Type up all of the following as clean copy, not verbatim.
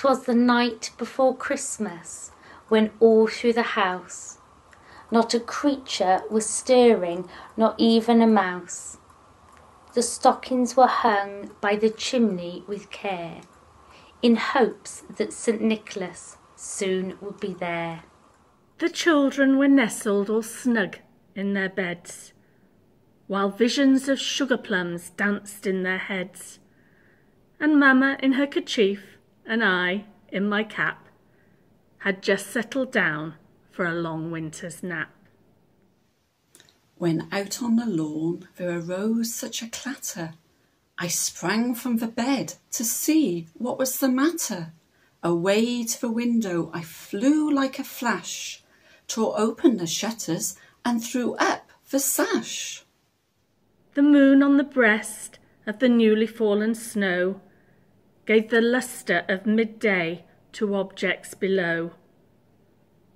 'Twas the night before Christmas, when all through the house not a creature was stirring, not even a mouse. The stockings were hung by the chimney with care, in hopes that St. Nicholas soon would be there. The children were nestled all snug in their beds, while visions of sugar plums danced in their heads, and Mamma in her kerchief and I in my cap had just settled down for a long winter's nap. When out on the lawn there arose such a clatter, I sprang from the bed to see what was the matter. Away to the window I flew like a flash, tore open the shutters and threw up the sash. The moon on the breast of the newly fallen snow gave the lustre of midday to objects below,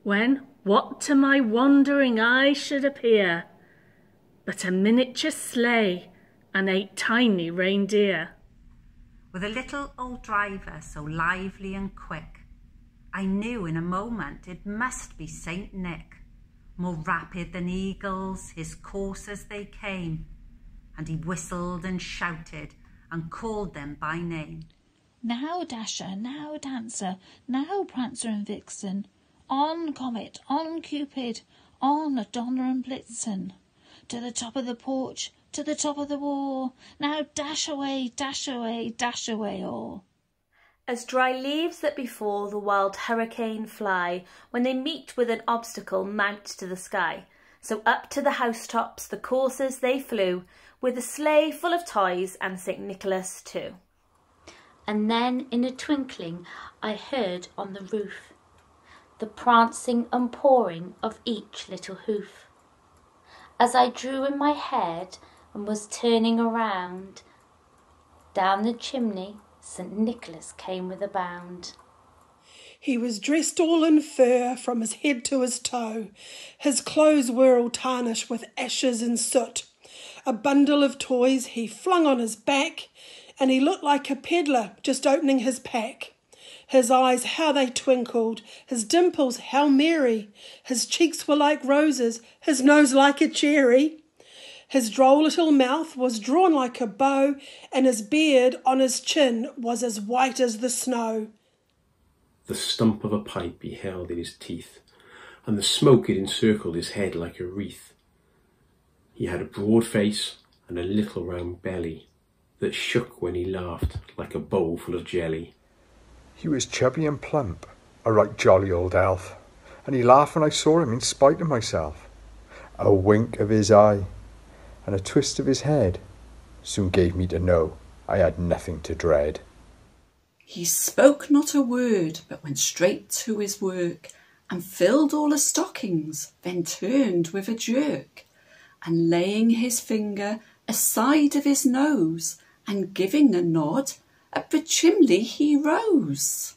when what to my wondering eye should appear but a miniature sleigh and 8 tiny reindeer. With a little old driver so lively and quick, I knew in a moment it must be Saint Nick. More rapid than eagles, his coursers they came, and he whistled and shouted and called them by name. Now Dasher, now Dancer, now Prancer and Vixen, on Comet, on Cupid, on Donner and Blitzen, to the top of the porch, to the top of the wall, now dash away, dash away, dash away all. As dry leaves that before the wild hurricane fly, when they meet with an obstacle mount to the sky, so up to the housetops the coursers they flew, with a sleigh full of toys and St. Nicholas too. And then in a twinkling I heard on the roof the prancing and pawing of each little hoof. As I drew in my head and was turning around, down the chimney St. Nicholas came with a bound. He was dressed all in fur from his head to his toe. His clothes were all tarnished with ashes and soot. A bundle of toys he flung on his back, and he looked like a peddler just opening his pack. His eyes, how they twinkled, his dimples, how merry. His cheeks were like roses, his nose like a cherry. His droll little mouth was drawn like a bow, and his beard on his chin was as white as the snow. The stump of a pipe he held in his teeth, and the smoke it encircled his head like a wreath. He had a broad face and a little round belly that shook when he laughed like a bowl full of jelly. He was chubby and plump, a right jolly old elf, and he laughed when I saw him in spite of myself. A wink of his eye and a twist of his head soon gave me to know I had nothing to dread. He spoke not a word, but went straight to his work, and filled all the stockings, then turned with a jerk, and laying his finger aside of his nose, and giving a nod, up the chimney he rose.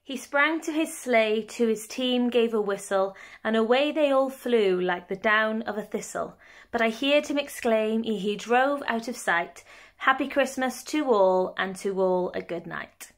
He sprang to his sleigh, to his team gave a whistle, and away they all flew like the down of a thistle. But I heard him exclaim, ere he drove out of sight, Happy Christmas to all, and to all a good night.